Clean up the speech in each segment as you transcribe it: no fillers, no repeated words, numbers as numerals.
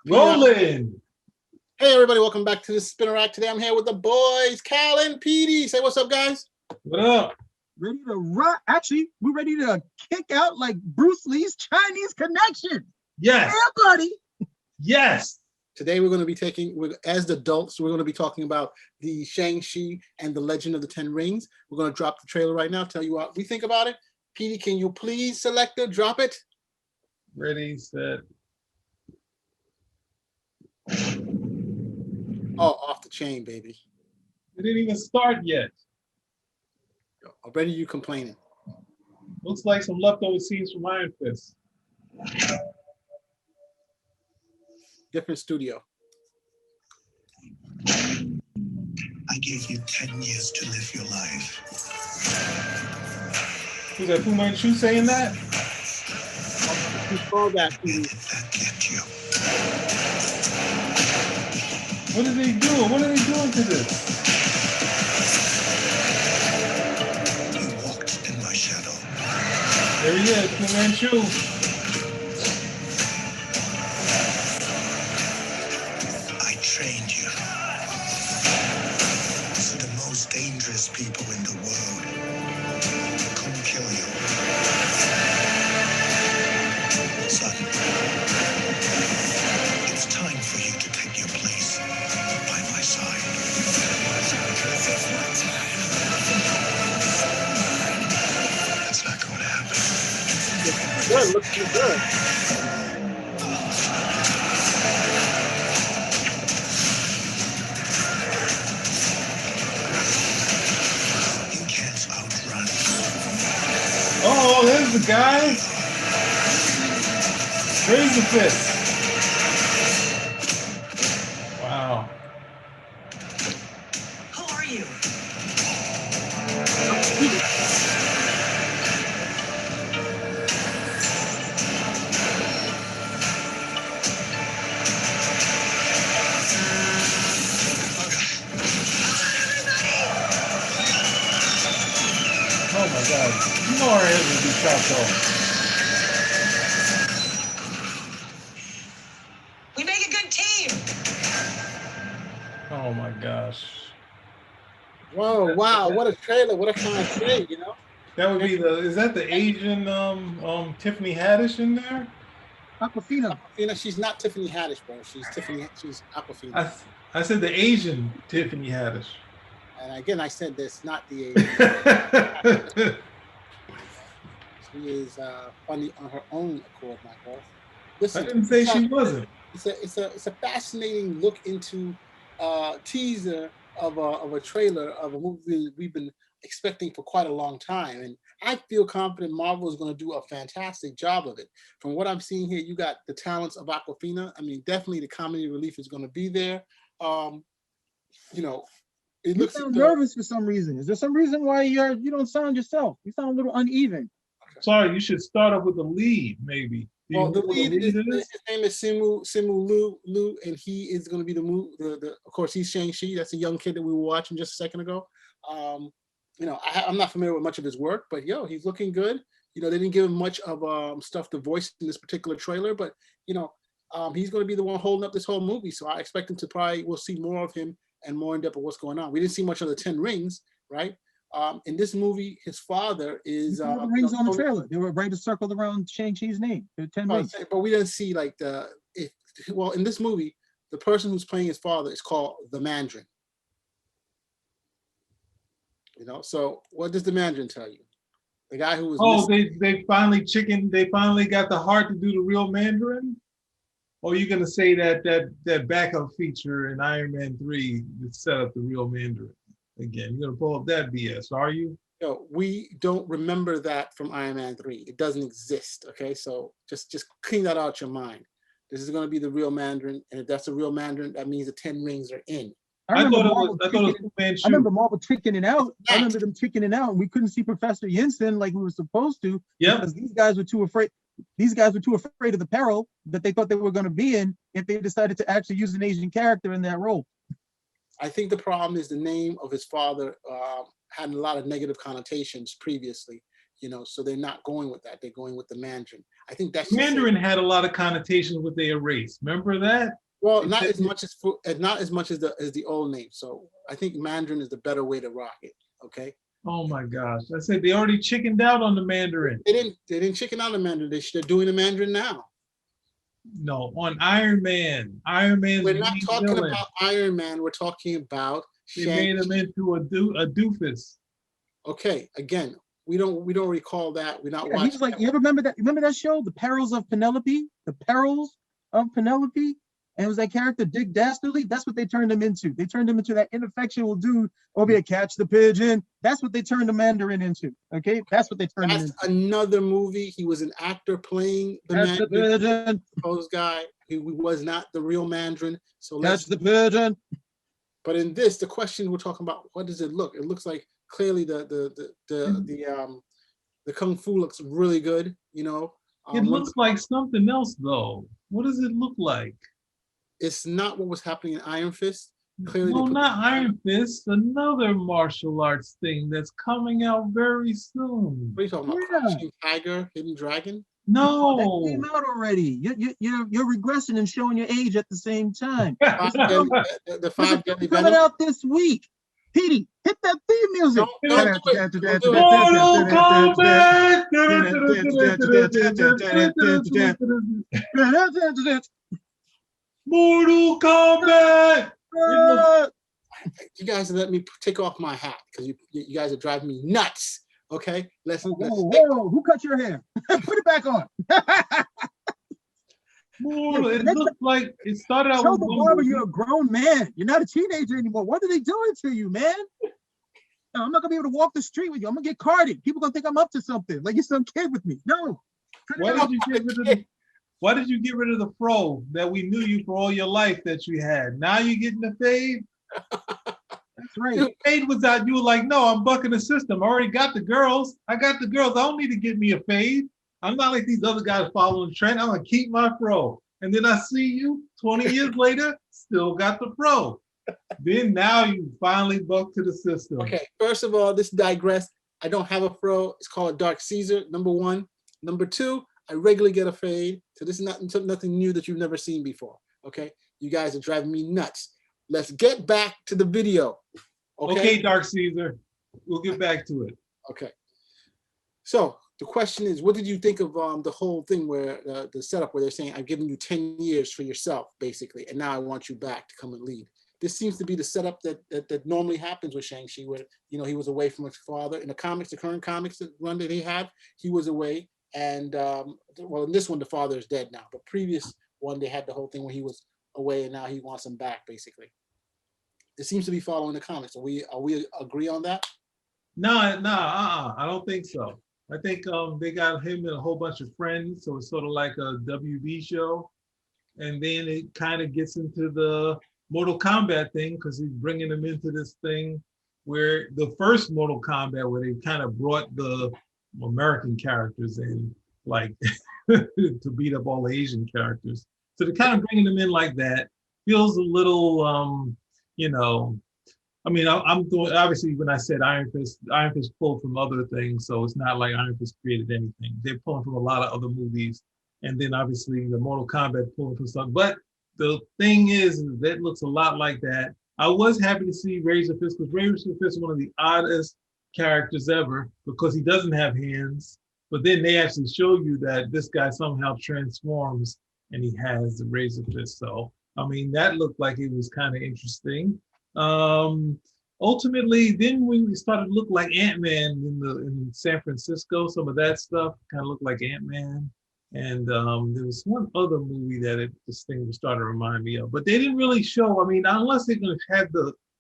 Rolling. Hey everybody, welcome back to the Spinner Rack. Today I'm here with the boys, Cal and Petey. Say what's up, guys. What up? Ready to rock. Actually, we're ready to kick out like Bruce Lee's Chinese Connection. Yes. Yeah, buddy. Yes. Today we're going to be as adults, we're going to be talking about the Shang-Chi and the Legend of the Ten Rings. We're going to drop the trailer right now, tell you what we think about it. Petey, can you please select it, drop it? Ready, set. Oh, off the chain, baby. It didn't even start yet. Already you complaining. Looks like some leftover scenes from Iron Fist. Different studio. I gave you 10 years to live your life. Who's that, Fu Manchu saying that? You call that, Where did that get you? What are they doing? What are they doing to this? You walked in my shadow. There he is, Fu Manchu. I trained you. So the most dangerous people in the world couldn't kill you. Son, it's time for you to take your place by my side. That's not going to happen. good, looks too good. You can't outrun. Oh, there's the guy. Raise the fist. Wow. Who are you? Oh my God. You know our heads will be chopped off. We make a good team. Oh my gosh. Whoa, wow, what a trailer. What a kind of trade, you know? That would be is that the Asian Tiffany Haddish in there? Awkwafina. Awkwafina, she's not Tiffany Haddish, bro. She's Awkwafina. I said the Asian Tiffany Haddish. And again, I said this, not the Asian. She is funny on her own accord, my girl. Listen, I didn't say she wasn't. It's a fascinating look into teaser of a trailer of a movie we've been expecting for quite a long time, and I feel confident Marvel is going to do a fantastic job of it. From what I'm seeing here, you got the talents of Awkwafina. I mean, definitely the comedy relief is going to be there. You know, it looks. You sound nervous for some reason. Is there some reason why you don't sound yourself? You sound a little uneven. Sorry, you should start off with the lead, maybe. Well, the lead is his name is Simu Liu, and he is going to be of course he's Shang-Chi. That's a young kid that we were watching just a second ago. You know, I'm not familiar with much of his work, but he's looking good. You know, they didn't give him much of stuff to voice in this particular trailer, but you know, he's going to be the one holding up this whole movie. So I expect him to we'll see more of him and more in depth of what's going on. We didn't see much of the 10 Rings, right? In this movie, his father is the rings on the trailer. They were right circled around Shang-Chi's name. The 10 rings. But we didn't see like in this movie, the person who's playing his father is called the Mandarin. You know, so what does the Mandarin tell you? The guy who was they finally got the heart to do the real Mandarin? Or are you gonna say that backup feature in Iron Man 3 that set up the real Mandarin? Again, you're gonna pull up that BS, are you? No, we don't remember that from Iron Man 3. It doesn't exist. Okay, so just clean that out your mind. This is gonna be the real Mandarin, and if that's the real Mandarin, that means the 10 rings are in. I remember Marvel tricking it out. I remember them tricking it out, and we couldn't see Professor Yinsen like we were supposed to. Yeah, because these guys were too afraid. These guys were too afraid of the peril that they thought they were going to be in if they decided to actually use an Asian character in that role. I think the problem is the name of his father had a lot of negative connotations previously, you know, so they're not going with that. They're going with the Mandarin. I think that's just Mandarin had a lot of connotations with their race. Remember that? well, not as much as the old name. So I think Mandarin is the better way to rock it. Okay. Oh my gosh! I said they already chickened out on the Mandarin. They didn't chicken out the Mandarin. They're doing the Mandarin now. No, on Iron Man. Iron Man's We're not main talking villain. about Iron Man. We're talking about They made him into a doofus. Okay, again, we don't recall that. We're not Yeah, watching. he was like, you ever remember that? Remember that show, The Perils of Penelope? The Perils of Penelope? And it was that character, Dick Dastardly. That's what they turned him into. They turned him into that ineffectual dude, or be a catch the pigeon. That's what they turned the Mandarin into. Okay, that's what they turned him That's into. another movie. He was an actor playing the Catch the Mandarin, pigeon. supposed guy. He was not the real Mandarin. So Catch the pigeon. But in this, the question we're talking about, what does it look? It looks like clearly the kung fu looks really good. You know, It looks like something else though. What does it look like? it's not what was happening in Iron Fist. Clearly, No, not Iron Fist. Another martial arts thing that's coming out very soon. What are you talking about? Yeah. Crouching Tiger, Hidden Dragon? No. That came out already. You're regressing and showing your age at the same time. The Five Deadly Coming Venom. out this week. Petey, hit that theme music. Don't do it. Don't do it. Mortal Kombat! Mortal Kombat! You guys let me take off my hat because you guys are driving me nuts. Okay, Whoa, who cut your hair? Put it back on. Mortal, it looked like it started out Tell with the barber you're a grown man. You're not a teenager anymore. What are they doing to you, man? No, I'm not gonna be able to walk the street with you. I'm gonna get carded. People gonna think I'm up to something. Like you're some kid with me. No. Why did you get rid of the fro that we knew you for all your life that you had? Now you're getting the fade? That's right. The fade was out. You were like, no, I'm bucking the system. I already got the girls. I got the girls. I don't need to get me a fade. I'm not like these other guys following the trend. I'm gonna keep my fro. And then I see you 20 years later, still got the fro. Then now you finally buck to the system. Okay, first of all, this digress. I don't have a fro. It's called a Dark Caesar, number one. Number two, I regularly get a fade. So this is nothing new that you've never seen before. Okay, you guys are driving me nuts. Let's get back to the video. Okay, Dark Caesar. We'll get back to it. Okay. So the question is, what did you think of the whole thing where the setup where they're saying, I've given you 10 years for yourself, basically, and now I want you back to come and lead. This seems to be the setup that normally happens with Shang-Chi, where, you know, he was away from his father. In the comics, the current comics run that he had, he was away. And well, in this one, the father is dead now. But previous one, they had the whole thing where he was away and now he wants him back, basically. It seems to be following the comics. Are we agree on that? No, I don't think so. I think they got him and a whole bunch of friends, so it's sort of like a WB show. And then it kind of gets into the Mortal Kombat thing because he's bringing them into this thing where the first Mortal Kombat, where they kind of brought the American characters in, like to beat up all the Asian characters. So they're kind of bringing them in like that. Feels a little, you know, I mean, I'm doing, obviously when I said Iron Fist pulled from other things, so it's not like Iron Fist created anything. They're pulling from a lot of other movies, and then obviously the Mortal Kombat pulling from something. But the thing is that looks a lot like that. I was happy to see Razor Fist, because Razor Fist is one of the oddest characters ever, because he doesn't have hands, but then they actually show you that this guy somehow transforms and he has the Razor Fist. So, I mean, that looked like it was kind of interesting. Ultimately, then we started to look like Ant-Man in San Francisco. Some of that stuff kind of looked like Ant-Man. And there was one other movie that this thing was starting to remind me of, but they didn't really show. I mean, unless they're going to have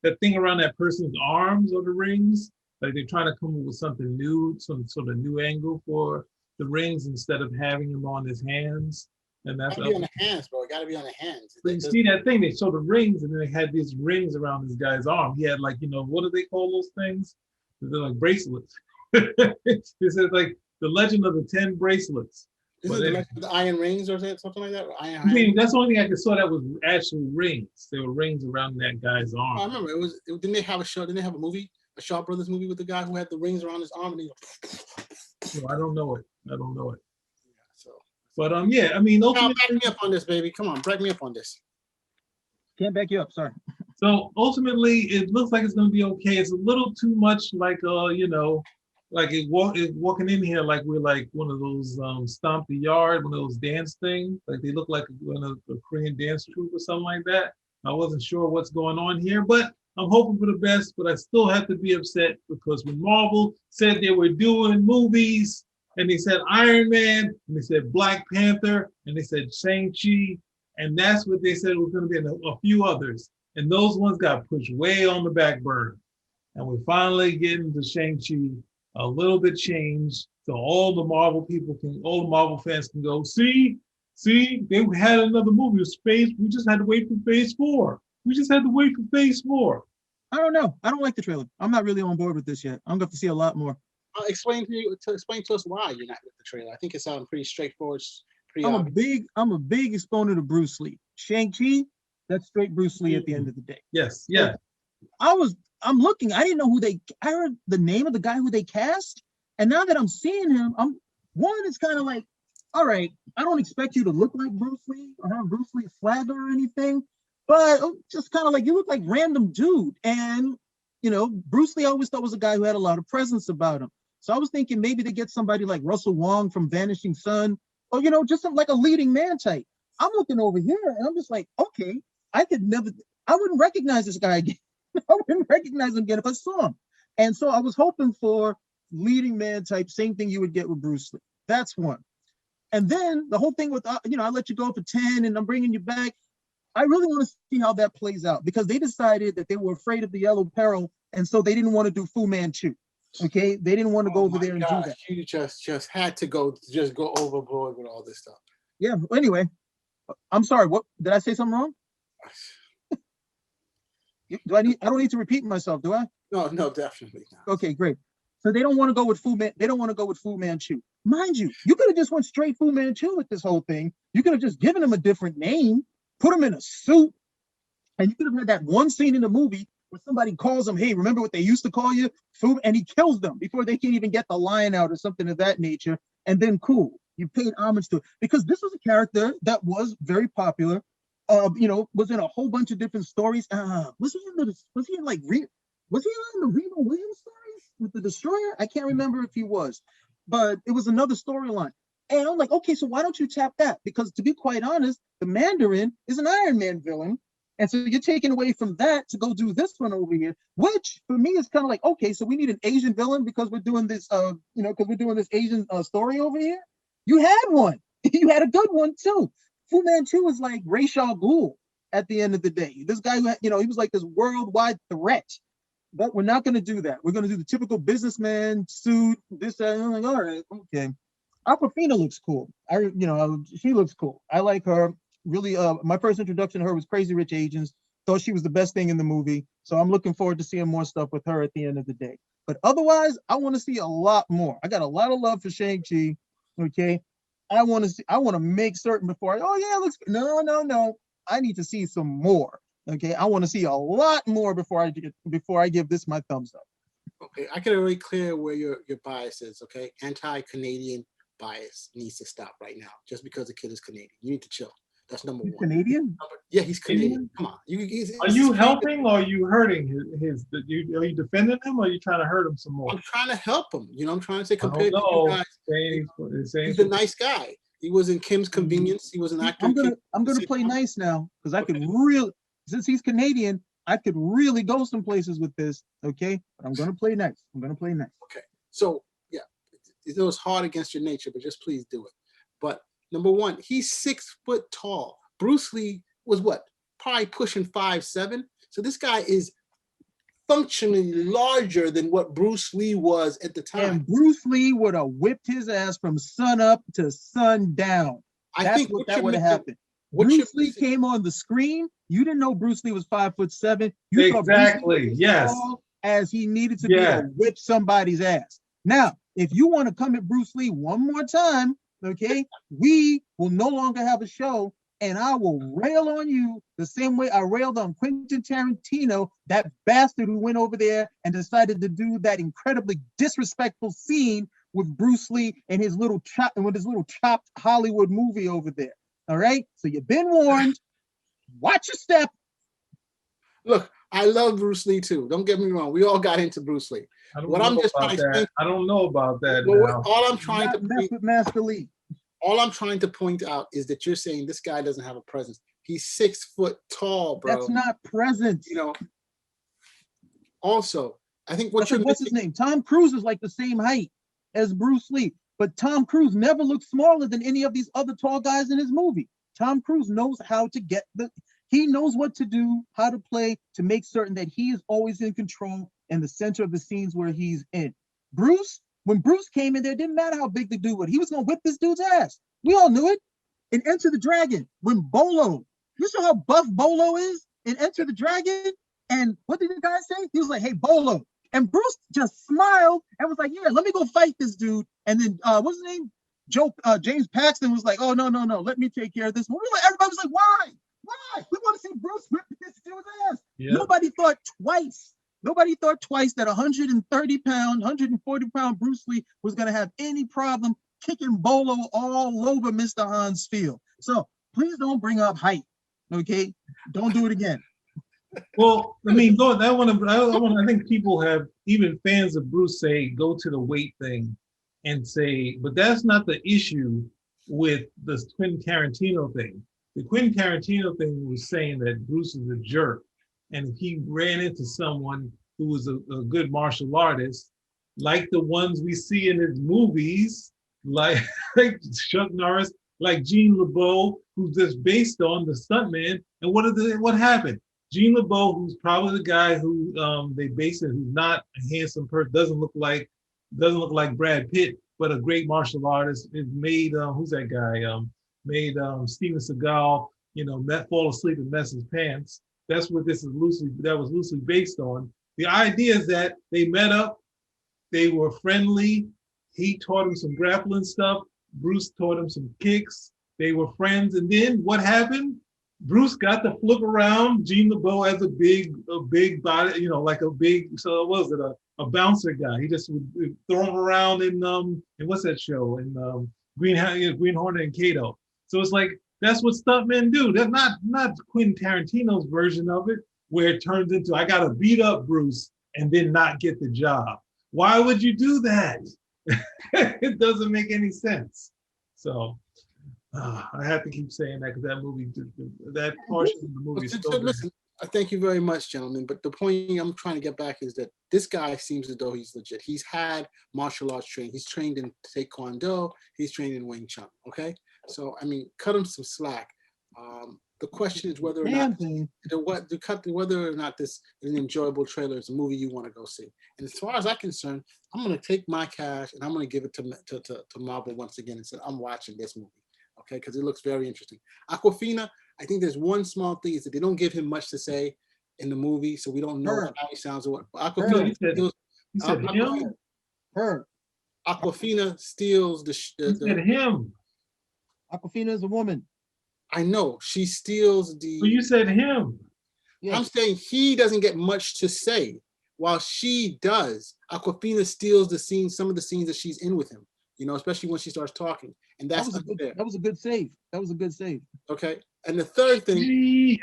that thing around that person's arms or the rings, like they're trying to come up with something new, some sort of new angle for the rings instead of having them on his hands. And that's gotta be on the hands, bro. It gotta be on the hands. So you see that thing, they show the rings, and then they had these rings around this guy's arm. He had, like, you know, what do they call those things? They're like bracelets. It says like the legend of the 10 bracelets. Is it the iron rings or something like that? I mean, that's the only thing I could saw that was actual rings. There were rings around that guy's arm. I remember didn't they have a show? Didn't they have a movie, a Shaw Brothers movie with the guy who had the rings around his arm and he So I don't know it. Yeah, so But yeah, I mean, Now, ultimately, back me up on this, baby. Come on, back me up on this. Can't back you up. Sorry. so ultimately, it looks like it's going to be okay. It's a little too much like like walking in here like we're like one of those stomp the yard, one of those dance things. Like they look like one of a Korean dance troupe or something like that. I wasn't sure what's going on here, but I'm hoping for the best. But I still have to be upset because when Marvel said they were doing movies, and they said Iron Man, and they said Black Panther, and they said Shang-Chi, and that's what they said was going to be in a few others. And those ones got pushed way on the back burner. And we're finally getting to Shang-Chi a little bit changed so all the Marvel fans can go, see, they had another movie of space. We just had to wait for phase 4. We just had to wait for phase 4. I don't know. I don't like the trailer. I'm not really on board with this yet. I'm going to have to see a lot more. Explain to us why you're not with the trailer. I think it sounds pretty straightforward. Pretty I'm a big exponent of Bruce Lee. Shang-Chi, that's straight Bruce Lee at the end of the day. Yes. I'm looking, I didn't know I heard the name of the guy who they cast. And now that I'm seeing him, it's kind of like, all right, I don't expect you to look like Bruce Lee or have Bruce Lee swagger or anything, but just kind of like, you look like random dude. And, Bruce Lee I always thought was a guy who had a lot of presence about him. So I was thinking maybe they get somebody like Russell Wong from Vanishing Sun, or, just like a leading man type. I'm looking over here and I'm just like, okay, I wouldn't recognize this guy again. I wouldn't recognize him again if I saw him. And so I was hoping for leading man type, same thing you would get with Bruce Lee. That's one. And then the whole thing with, I let you go for 10 and I'm bringing you back. I really want to see how that plays out because they decided that they were afraid of the yellow peril. And so they didn't want to do Fu Manchu. Okay. They didn't want to go over there and do that. You just had to go overboard with all this stuff. Yeah. Anyway, I'm sorry. What did I say something wrong? I don't need to repeat myself, do I? No, definitely not. Okay, great. So they don't want to go with They don't want to go with Fu Manchu. Mind you, you could have just went straight Fu Manchu with this whole thing. You could have just given him a different name, put him in a suit, and you could have had that one scene in the movie where somebody calls him, hey, remember what they used to call you? Fu, and he kills them before they can even get the line out or something of that nature. And then cool, you paid homage to it. Because this was a character that was very popular. Was in a whole bunch of different stories. Was he in the Reno Williams stories with the Destroyer? I can't remember if he was, but it was another storyline. And I'm like, okay, so why don't you tap that? Because to be quite honest, the Mandarin is an Iron Man villain. And so you're taking away from that to go do this one over here, which for me is kind of like, okay, so we need an Asian villain because we're doing this, because we're doing this Asian story over here. You had one. You had a good one too. Fu Manchu was like Ra's al Ghul at the end of the day. This guy, he was like this worldwide threat. But we're not going to do that. We're going to do the typical businessman suit, this, that. And I'm like, all right, okay. Awkwafina looks cool. She looks cool. I like her. Really, my first introduction to her was Crazy Rich Asians. Thought she was the best thing in the movie. So I'm looking forward to seeing more stuff with her at the end of the day. But otherwise, I want to see a lot more. I got a lot of love for Shang-Chi. Okay. I want to make certain before it looks good. No. I need to see some more. Okay. I want to see a lot more before I give this my thumbs up. Okay. I can already clear where your bias is. Okay. Anti-Canadian bias needs to stop right now just because the kid is Canadian. You need to chill. That's number one. Canadian? Yeah, he's Canadian. Come on. Are you helping or are you hurting are you defending him or are you trying to hurt him some more? I'm trying to help him. I'm trying to say compared to you guys, he's a nice guy. He was in Kim's Convenience. He was an actor. I'm gonna play nice now because I could really, since he's Canadian, I could really go some places with this. Okay, but I'm gonna play nice. Okay, so yeah, it was hard against your nature, but just please do it. But number one, he's 6 foot tall. Bruce Lee was what? Probably pushing 5'7". So this guy is functionally larger than what Bruce Lee was at the time. And Bruce Lee would have whipped his ass from sun up to sun down. That's what that would have happened. Bruce Lee came on the screen. You didn't know Bruce Lee was 5'7". You thought Bruce Lee was as tall as he needed to be to whip somebody's ass. Now, if you want to come at Bruce Lee one more time, okay, we will no longer have a show, and I will rail on you the same way I railed on Quentin Tarantino, that bastard who went over there and decided to do that incredibly disrespectful scene with Bruce Lee and his little chopped Hollywood movie over there. All right, so you've been warned. Watch your step. Look, I love Bruce Lee too. Don't get me wrong. We all got into Bruce Lee. I don't What know I'm just about trying to that. explain, I don't know about that well, now. all I'm trying to Not mess with Master Lee. all I'm trying to point out is that you're saying this guy doesn't have a presence. He's 6 foot tall, bro. That's not presence. You know. Also, I think what That's you're like, what's his name? Tom Cruise is like the same height as Bruce Lee, but Tom Cruise never looked smaller than any of these other tall guys in his movie. Tom Cruise knows how to he knows what to do, how to play to make certain that he is always in control and the center of the scenes where he's in. When Bruce came in there, it didn't matter how big the dude was. He was gonna whip this dude's ass. We all knew it. In Enter the Dragon, when Bolo, you saw how buff Bolo is in Enter the Dragon? And what did the guy say? He was like, hey, Bolo. And Bruce just smiled and was like, yeah, let me go fight this dude. And then what's his name? James Paxton was like, oh, no, let me take care of this. Everybody was like, why? We want to see Bruce whip this dude's ass. Yep. Nobody thought twice that 130-pound, 140-pound Bruce Lee was going to have any problem kicking Bolo all over Mr. Han's field. So please don't bring up height, okay? Don't do it again. Well, I mean, I think people have, even fans of Bruce, say go to the weight thing and say, but that's not the issue with the Quentin Tarantino thing. The Quentin Tarantino thing was saying that Bruce is a jerk, and if he ran into someone who was a good martial artist, like the ones we see in his movies, like Chuck Norris, like Gene LeBeau, who's just based on the stuntman. And what happened? Gene LeBeau, who's probably the guy who they based it, who's not a handsome person, doesn't look like Brad Pitt, but a great martial artist. It made who's that guy? Made Steven Seagal, fall asleep and mess his pants. That's what was loosely based on. The idea is that they met up, they were friendly. He taught him some grappling stuff. Bruce taught him some kicks. They were friends, and then what happened? Bruce got to flip around Gene LeBeau as a big body, like a big. So what was it? A bouncer guy. He just would throw him around in what's that show? In Green Hornet and Kato. So it's like that's what stuntmen do. That's not Quentin Tarantino's version of it, where it turns into I gotta beat up Bruce and then not get the job. Why would you do that? It doesn't make any sense. So I have to keep saying that because that movie, that portion of the movie is so good. Listen, thank you very much, gentlemen. But the point I'm trying to get back is that this guy seems as though he's legit. He's had martial arts training. He's trained in Taekwondo. He's trained in Wing Chun. Okay, so I mean, cut him some slack. The question is whether or not this is an enjoyable trailer. It's a movie you want to go see. And as far as I'm concerned, I'm going to take my cash and I'm going to give it to Marvel once again and say I'm watching this movie. Okay, because it looks very interesting. Awkwafina, I think there's one small thing is that they don't give him much to say in the movie, so we don't know how he sounds or what. But Awkwafina Awkwafina steals him. Awkwafina is a woman. I know she steals the. Well, you said him. I'm saying he doesn't get much to say, while she does. Awkwafina steals the scene, some of the scenes that she's in with him. Especially when she starts talking, and that was a good save. That was a good save. Okay, and the third thing,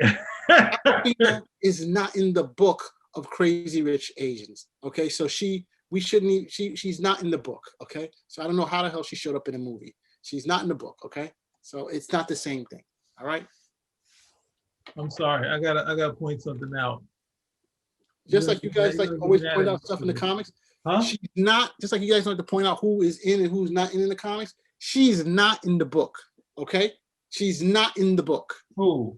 Awkwafina is not in the book of Crazy Rich Asians. Okay, so she's not in the book. Okay, so I don't know how the hell she showed up in a movie. She's not in the book. Okay, so it's not the same thing. All right. I'm sorry. I gotta point something out. Just like you guys like always point out stuff in the comics. Huh? She's not, just like you guys like to point out who is in and who's not in the comics. She's not in the book. Okay. She's not in the book. Who?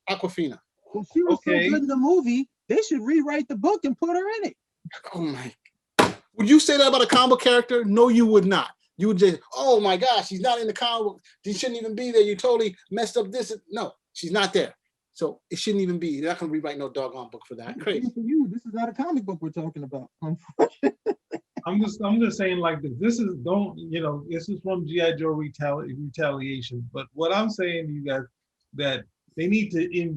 Awkwafina. Well, she was so good in the movie. They should rewrite the book and put her in it. Oh my! Would you say that about a comic book character? No, you would not. You would just, oh my gosh, she's not in the comic book. She shouldn't even be there. You totally messed up this. No, she's not there. So it shouldn't even be. They're not going to rewrite no doggone book for that. Crazy. For you, this is not a comic book we're talking about. I'm just saying like this. This is from G.I. Joe retaliation. But what I'm saying to you guys that they need to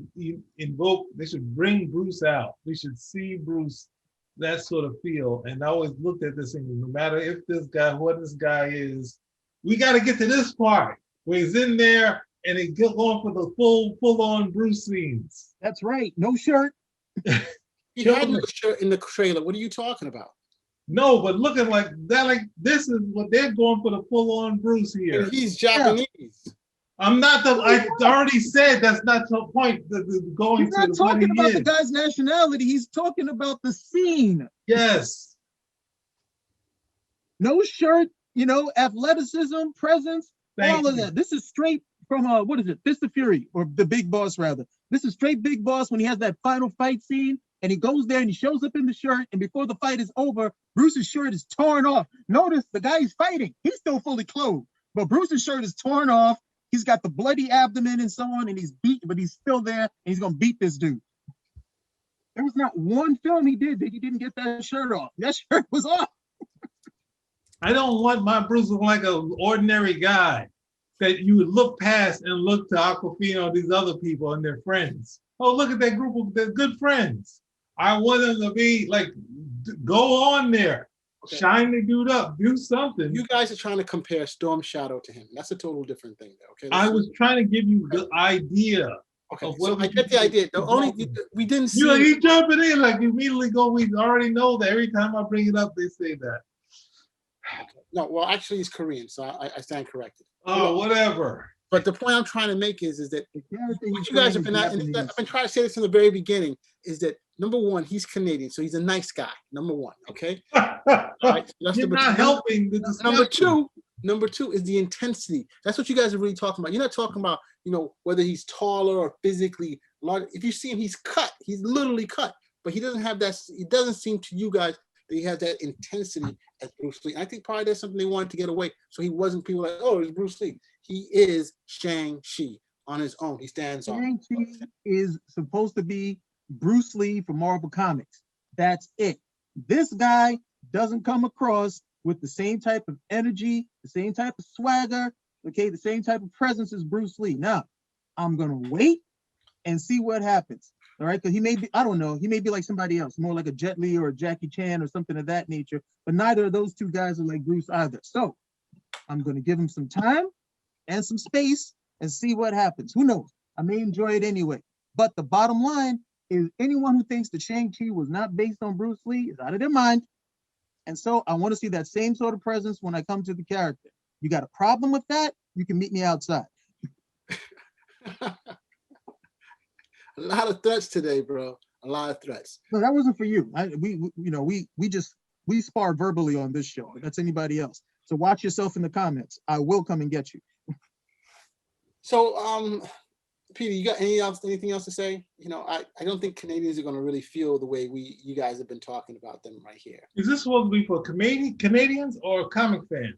invoke. They should bring Bruce out. We should see Bruce that sort of feel. And I always looked at this thing, no matter if this guy, what this guy is, we got to get to this part where he's in there and he get going for the full-on Bruce scenes. That's right. No shirt. He had no shirt in the trailer. What are you talking about? No, but looking like that, like this is what they're going for, the full-on Bruce here. And he's Japanese. I'm not the. I already said that's not the point. Going He's not talking about the guy's nationality. He's talking about the scene. Yes. No shirt. You know, athleticism, presence, all of that. This is straight from what is it? Fist of Fury, or the Big Boss rather. This is straight Big Boss when he has that final fight scene, and he goes there and he shows up in the shirt, and before the fight is over, Bruce's shirt is torn off. Notice the guy he's fighting, he's still fully clothed, but Bruce's shirt is torn off. He's got the bloody abdomen and so on, and he's beat, but he's still there, and he's gonna beat this dude. There was not one film he did that he didn't get that shirt off. That shirt was off. I don't want my Bruce looking like an ordinary guy that you would look past and look to Awkwafina or these other people and their friends. Oh, look at that group of they're good friends. I want them to be like, go on there. Okay. Shine the dude up, do something. You guys are trying to compare Storm Shadow to him. That's a total different thing, though. Okay. I was trying to give you the idea. Okay, so I get the idea. The only we didn't see. You know, he's jumping in like immediately go. We already know that every time I bring it up, they say that. Okay. No, well, actually, he's Korean, so I stand corrected. Oh, whatever. But the point I'm trying to make is that what you guys have been at, and I've been trying to say this from the very beginning, is that number one, he's Canadian, so he's a nice guy. Number one, okay. All right, so that's You're not helping the discussion. Number two is the intensity. That's what you guys are really talking about. You're not talking about, you know, whether he's taller or physically large. If you see him, he's cut. He's literally cut. But he doesn't have that. It doesn't seem to you guys that he has that intensity as Bruce Lee. I think probably that's something they wanted to get away. So he wasn't people like, oh, it's Bruce Lee. He is Shang-Chi on his own. He stands on. Shang-Chi is supposed to be Bruce Lee for Marvel Comics. That's it. This guy doesn't come across with the same type of energy, the same type of swagger, okay, the same type of presence as Bruce Lee. Now, I'm gonna wait and see what happens. All right, because he may be, I don't know, he may be like somebody else, more like a Jet Li or a Jackie Chan or something of that nature, but neither of those two guys are like Bruce either. So I'm gonna give him some time and some space and see what happens. Who knows? I may enjoy it anyway. But the bottom line is anyone who thinks that Shang-Chi was not based on Bruce Lee is out of their mind. And so I want to see that same sort of presence when I come to the character. You got a problem with that? You can meet me outside. A lot of threats today, bro. A lot of threats. No, that wasn't for you. We spar verbally on this show. That's anybody else. So watch yourself in the comments. I will come and get you. So, Peter, you got anything else to say? You know, I don't think Canadians are going to really feel the way you guys have been talking about them right here. Is this supposed to be for Canadians or comic fans?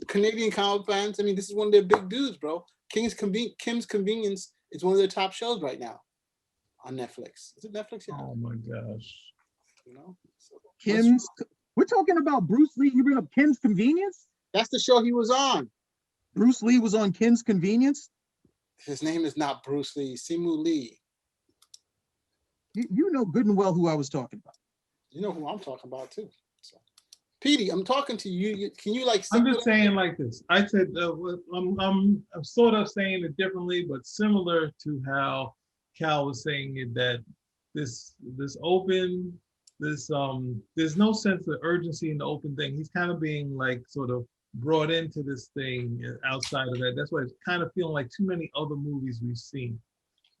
Canadian comic fans. I mean, this is one of their big dudes, bro. Kim's Convenience is one of their top shows right now on Netflix. Is it Netflix? Yeah. Oh my gosh. You know, so we're talking about Bruce Lee. You bring up Kim's Convenience? That's the show he was on. Bruce Lee was on Kim's Convenience? His name is not Bruce Lee, Simu Liu. You know good and well who I was talking about. You know who I'm talking about too. So, Petey, I'm talking to you. Can you like? I'm just saying like this. I said I'm sort of saying it differently, but similar to how Cal was saying it, that this open, there's no sense of urgency in the open thing. He's kind of being like sort of brought into this thing outside of that. That's why it's kind of feeling like too many other movies we've seen,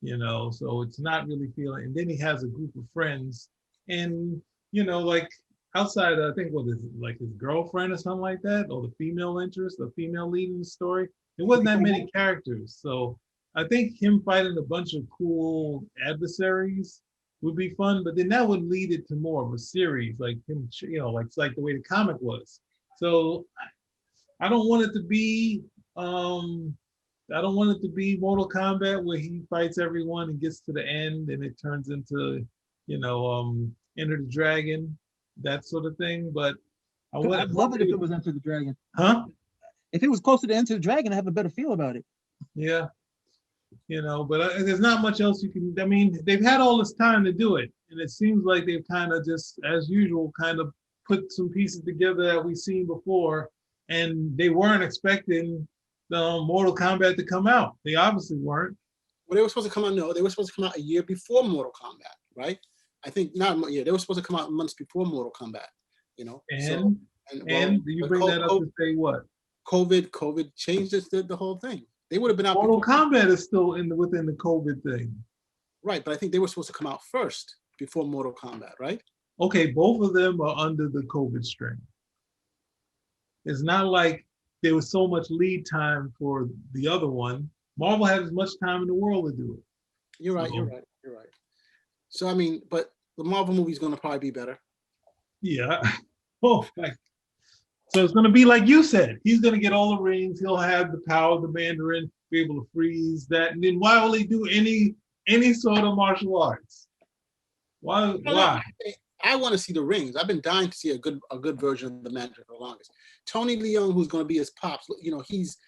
you know, so it's not really feeling. And then he has a group of friends and, you know, like outside, I think what is it, like his girlfriend or something like that, or the female interest, the female lead in the story. It wasn't that many characters. So I think him fighting a bunch of cool adversaries would be fun, but then that would lead it to more of a series, like him, you know, like it's like the way the comic was. So I don't want it to be Mortal Kombat where he fights everyone and gets to the end and it turns into, you know, Enter the Dragon, that sort of thing. But I'd love it if it was Enter the Dragon. Huh? If it was closer to Enter the Dragon, I have a better feel about it. Yeah. You know, but there's not much else you can. I mean, they've had all this time to do it, and it seems like they've kind of just, as usual, kind of put some pieces together that we've seen before, and they weren't expecting the Mortal Kombat to come out. They obviously weren't. Well, they were supposed to come out. No, they were supposed to come out a year before Mortal Kombat, right? I think not. Yeah, they were supposed to come out months before Mortal Kombat. You know, And and you bring that up to say what? COVID changed the whole thing. They would have been out. Mortal Kombat is still within the COVID thing. Right, but I think they were supposed to come out first before Mortal Kombat, right? Okay, both of them are under the COVID strain. It's not like there was so much lead time for the other one. Marvel had as much time in the world to do it. You're right. You're right. You're right. So I mean, but the Marvel movie is going to probably be better. Yeah. Oh, so it's going to be like you said. He's going to get all the rings. He'll have the power of the Mandarin, be able to freeze that. And then why will he do any sort of martial arts? Why? Why? I want to see the rings. I've been dying to see a good version of the Mandarin for the longest. Tony Leung, who's going to be his pops, you know, he's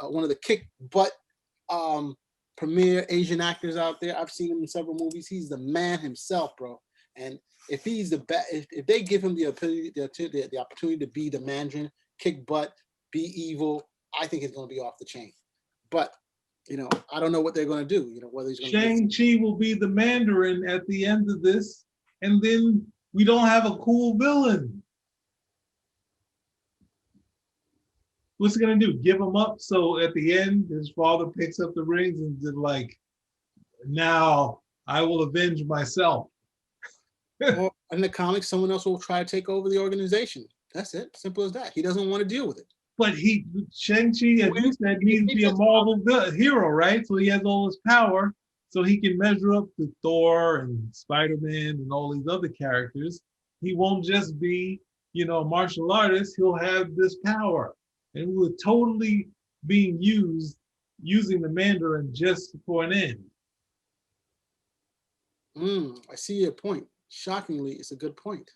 one of the kick butt premier Asian actors out there. I've seen him in several movies. He's the man himself, bro. And if he's the best, if they give him the opportunity to be the Mandarin, kick butt, be evil, I think it's going to be off the chain. But you know, I don't know what they're going to do. You know, whether he's going Shang-Chi will be the Mandarin at the end of this, and then we don't have a cool villain. What's he gonna do? Give him up so at the end his father picks up the rings and is like, now I will avenge myself. Or in the comics, someone else will try to take over the organization. That's it. Simple as that. He doesn't want to deal with it. But Shang-Chi, as you said, needs to be a Marvel hero, right? So he has all this power, so he can measure up to Thor and Spider-Man and all these other characters. He won't just be, you know, a martial artist. He'll have this power. And we're totally being using the Mandarin just for an end. I see your point. Shockingly, it's a good point.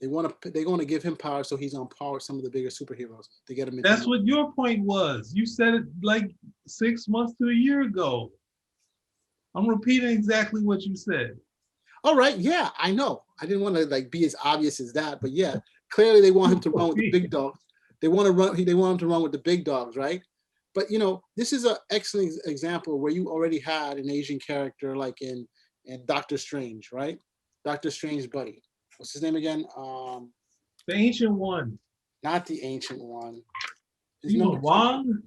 They're going to give him power so he's on par with some of the bigger superheroes to get him. That's what your point was. You said it like 6 months to a year ago. I'm repeating exactly what you said. All right, yeah, I know. I didn't want to like be as obvious as that, but yeah, clearly they want him to run with the big dogs. They want him to run with the big dogs, right? But you know, this is an excellent example where you already had an Asian character like in Doctor Strange, right? Doctor Strange buddy. What's his name again? The Ancient One. Not the Ancient One. Wong?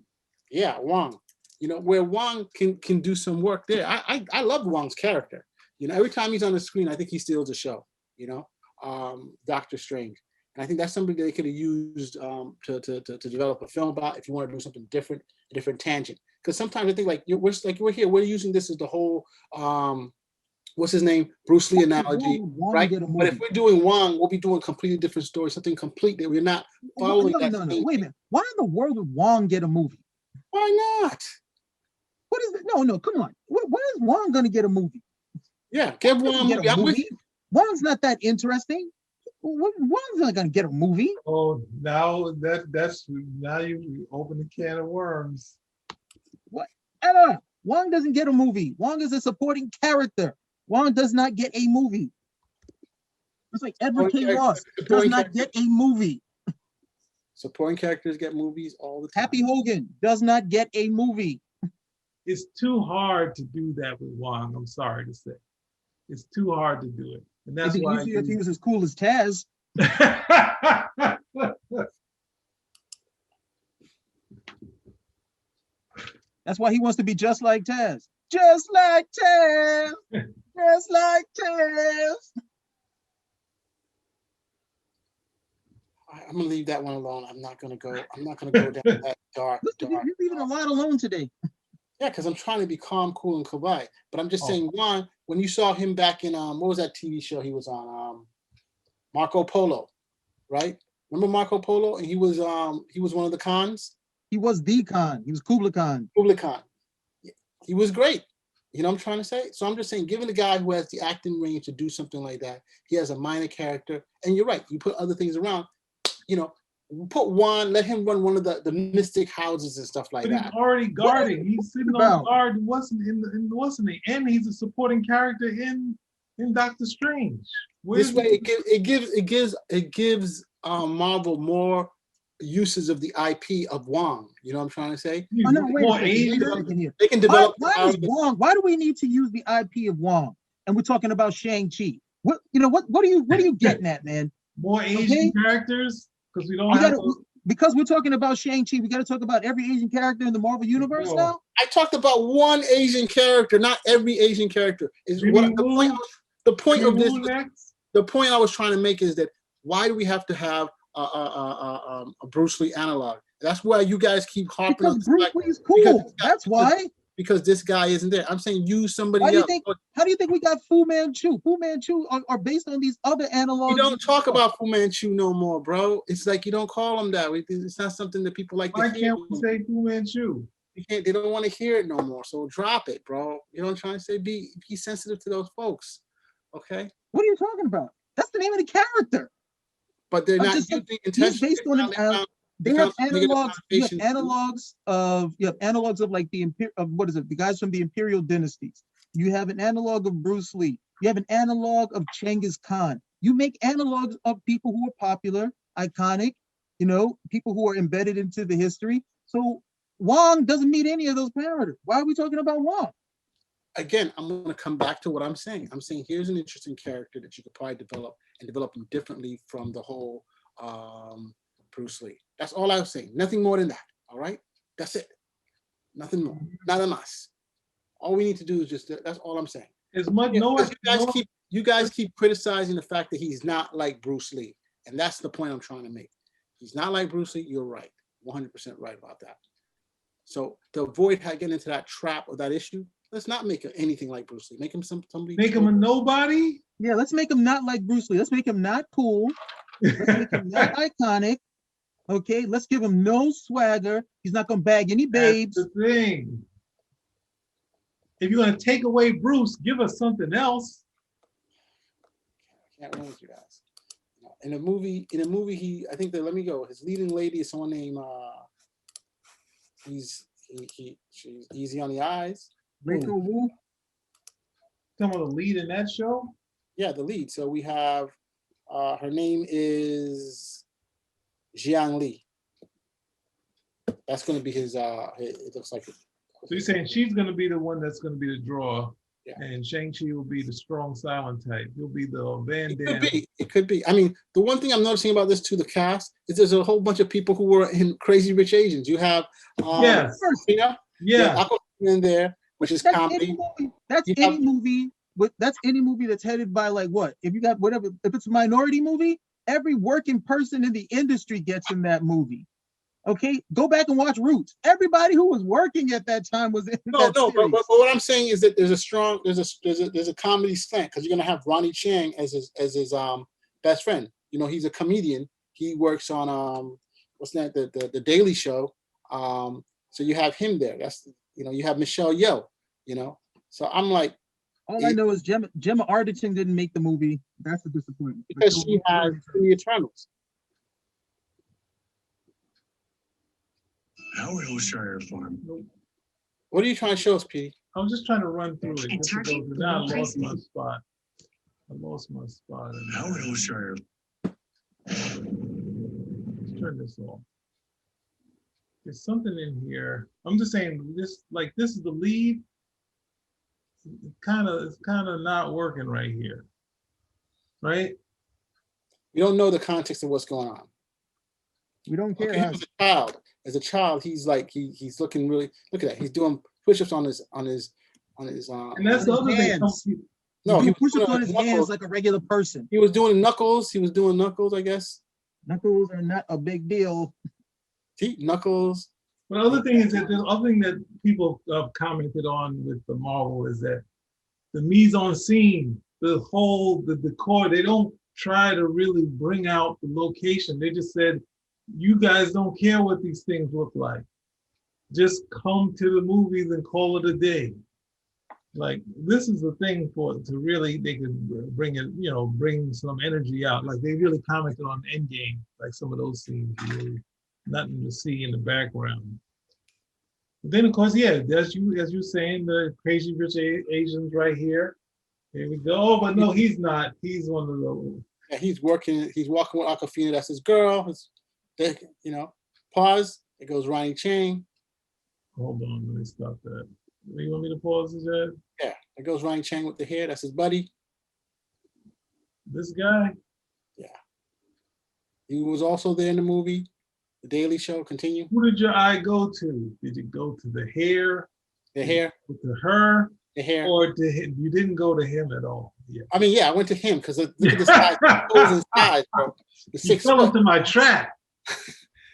Yeah, Wong. You know, where Wong can do some work there. I love Wong's character. You know, every time he's on the screen, I think he steals the show, you know, Doctor Strange. And I think that's something that they could have used to develop a film about if you want to do something different, a different tangent. Because sometimes I think we're here, we're using this as the whole what's his name? Bruce Lee analogy, right? But if we're doing Wong, we'll be doing a completely different story, something completely, we're not following that. No, wait a minute. Why in the world would Wong get a movie? Why not? What is it? No, come on. Why is Wong going to get a movie? Yeah, give Wong a movie. Wong's not that interesting. Wong's not going to get a movie. Oh, now now you open a can of worms. What? Wong doesn't get a movie. Wong is a supporting character. Wong does not get a movie. It's like Edward K. Ross does not get a movie. Supporting characters get movies all the time. Happy Hogan does not get a movie. It's too hard to do that with Wong. I'm sorry to say, it's too hard to do it, and that's why. Easier if he was as cool as Taz. That's why he wants to be just like Taz. Just like Taz. Just like Taz. I'm gonna leave that one alone. I'm not gonna go down that dark. You're leaving a lot alone today. Yeah, because I'm trying to be calm, cool, and kawaii. But I'm just saying, Juan, when you saw him back in what was that TV show he was on? Marco Polo, right? Remember Marco Polo? And he was one of the Khans. He was the Khan. He was Kublai Khan. Kublai Khan. He was great. You know what I'm trying to say? So I'm just saying, given a guy who has the acting range to do something like that, he has a minor character, and you're right, you put other things around, you know, put Juan, let him run one of the mystic houses and stuff like But that. he's already guarding. He's sitting on guard. Wasn't in the end. He's a supporting character in Doctor Strange. This way, it gives Marvel more uses of the IP of Wong. You know what I'm trying to say? Oh, no, wait More a second, Asian. wait a second here. They can develop. Why do we need to use the IP of Wong? And we're talking about Shang-Chi. What are you getting at, man? More Asian characters? Because we don't have because we're talking about Shang-Chi, we got to talk about every Asian character in the Marvel universe now? I talked about one Asian character, not every Asian character. The point of this, the point I was trying to make is that why do we have to have a Bruce Lee analog? That's why you guys keep harping on. Because Bruce Lee is cool. That's why. Because this guy isn't there. I'm saying use somebody else. How do you think we got Fu Manchu? Fu Manchu are based on these other analogs. We don't talk about Fu Manchu no more, bro. It's like you don't call him that. It's not something that people like to hear. Why can't we say Fu Manchu? They don't want to hear it no more. So drop it, bro. You know what I'm trying to say? Be sensitive to those folks. Okay? What are you talking about? That's the name of the character. But they're not using intentionally. Based on they have analogs. You have analogs of like the the guys from the Imperial dynasties. You have an analog of Bruce Lee. You have an analog of Genghis Khan. You make analogs of people who are popular, iconic, people who are embedded into the history. So Wong doesn't meet any of those parameters. Why are we talking about Wong? Again, I'm going to come back to what I'm saying. I'm saying here's an interesting character that you could probably develop him differently from the whole Bruce Lee. That's all I was saying. Nothing more than that. All right? That's it. Nothing more. Not on us. All we need to do is just that's all I'm saying. You guys keep criticizing the fact that he's not like Bruce Lee. And that's the point I'm trying to make. He's not like Bruce Lee. You're right. 100% right about that. So to avoid getting into that trap or that issue, let's not make him anything like Bruce Lee. Make him somebody. Make him a nobody? Yeah, let's make him not like Bruce Lee. Let's make him not cool. Let's make him not iconic. Okay, let's give him no swagger. He's not gonna bag any babes. That's the thing. If you're gonna take away Bruce, give us something else. I can't run with you guys. In a movie, I think that his leading lady is someone named she's easy on the eyes. Rachel Wu. Some of the lead in that show? Yeah, the lead. So we have her name is Jiang Li. That's going to be his. It looks like. So you're saying she's going to be the one that's going to be the draw, yeah. And Shang-Chi will be the strong silent type. He'll be the Van Damme. It could be. I mean, the one thing I'm noticing about this the cast is there's a whole bunch of people who were in Crazy Rich Asians. You have Awkwafina in there, which is comedy. That's any movie that's headed by like what? If you got whatever, if it's a minority movie, every working person in the industry gets in that movie. Okay, go back and watch Roots. Everybody who was working at that time was in that series. But what I'm saying is that there's a comedy slant because you're gonna have Ronny Chieng as his best friend. He's a comedian. He works on what's that the Daily Show. So you have him there. That's you have Michelle Yeoh. So I'm like. All I know is Gemma Arterton didn't make the movie. That's a disappointment. Because she has the Eternals. Howard Hillshire Farm. What are you trying to show us, Petey? I'm just trying to run through it. Now I lost my spot. Howard Hillshire. Let's turn this off. There's something in here. I'm just saying this is the lead. It's kind of not working right here, right? We don't know the context of what's going on. We don't care. Okay, as a child, he's like he's looking really. Look at that. He's doing push-ups on his. And that's the other thing. No, he push-ups on his hands like a regular person. He was doing knuckles. I guess. Knuckles are not a big deal. See, knuckles. But the other thing is that the other thing that people commented on with the Marvel is that the mise en scene, the decor, they don't try to really bring out the location. They just said, you guys don't care what these things look like. Just come to the movies and call it a day. Like this is the thing for to really they can bring it, bring some energy out. Like they really commented on Endgame, like some of those scenes, really nothing to see in the background. But then of course, yeah, as you saying, the crazy rich Asians right here. Here we go. Oh, but no, he's not. He's one of those. Yeah, he's walking with Awkwafina. That's his girl. Pause. It goes Ronny Chieng. Hold on, let me stop that. You want me to pause this yet? Yeah, it goes Ronny Chieng with the hair. That's his buddy. This guy? Yeah. He was also there in the movie, The Daily Show. Continue. Who did your eye go to? Did you go to the hair? The hair. To her? The hair. Or to him? You didn't go to him at all. Yeah. I mean, yeah, I went to him because look at this guy. His size, bro. You fell into my trap.